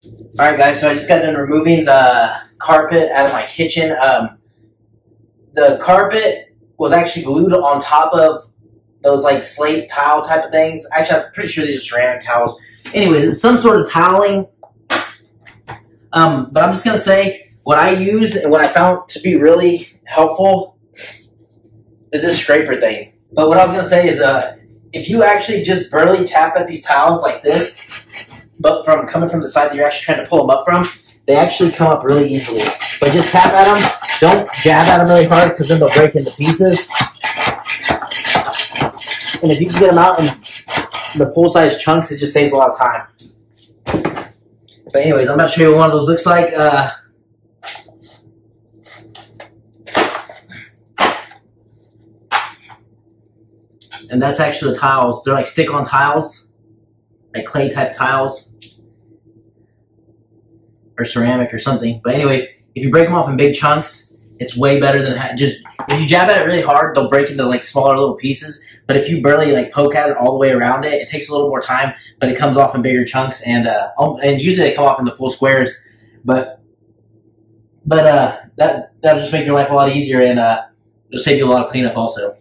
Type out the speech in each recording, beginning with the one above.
Alright guys, so I just got done removing the carpet out of my kitchen. The carpet was actually glued on top of those like slate tile type of things. Actually, I'm pretty sure these are ceramic tiles. Anyways, it's some sort of tiling. But I'm just going to say what I use and what I found to be really helpful is this scraper thing. But what I was going to say is if you actually just barely tap at these tiles like this, but coming from the side that you're actually trying to pull them up from, they actually come up really easily. But just tap at them. Don't jab at them really hard because then they'll break into pieces. And if you can get them out in the full-size chunks, it just saves a lot of time. But anyways, I'm going to show you what one of those looks like. And that's actually the tiles. They're like stick-on tiles, like clay-type tiles, or ceramic or something. But anyways, if you break them off in big chunks, it's way better than just, if you jab at it really hard, they'll break into like smaller little pieces. But if you barely like poke at it all the way around it, it takes a little more time, but it comes off in bigger chunks, and usually they come off in the full squares. But that'll just make your life a lot easier, and it'll save you a lot of cleanup also.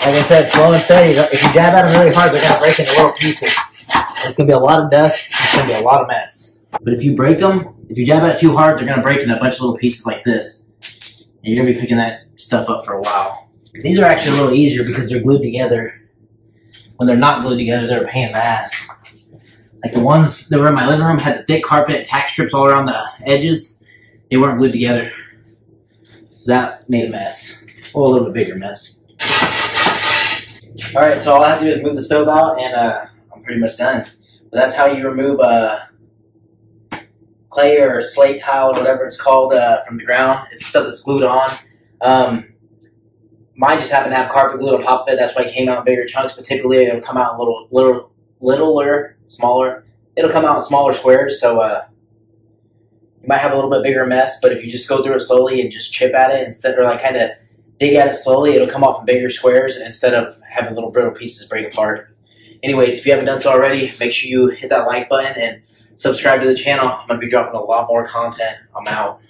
Like I said, slow and steady. If you jab at them really hard, they're going to break into little pieces. It's going to be a lot of dust. It's going to be a lot of mess. But if you break them, if you jab at it too hard, they're going to break into a bunch of little pieces like this. And you're going to be picking that stuff up for a while. These are actually a little easier because they're glued together. When they're not glued together, they're a pain in the ass. Like the ones that were in my living room had the thick carpet, tack strips all around the edges. They weren't glued together. So that made a mess. Well, a little bit bigger mess. Alright, so all I have to do is move the stove out, and I'm pretty much done. But that's how you remove clay or slate tile or whatever it's called from the ground. It's the stuff that's glued on. Mine just happened to have carpet glued on top of it. That's why it came out in bigger chunks, but typically it'll come out in littler, smaller. It'll come out in smaller squares, so you might have a little bit bigger mess, but if you just go through it slowly and just chip at it instead, or like kind of dig at it slowly, it'll come off in bigger squares instead of having little brittle pieces break apart. Anyways, if you haven't done so already, make sure you hit that like button and subscribe to the channel. I'm going to be dropping a lot more content. I'm out.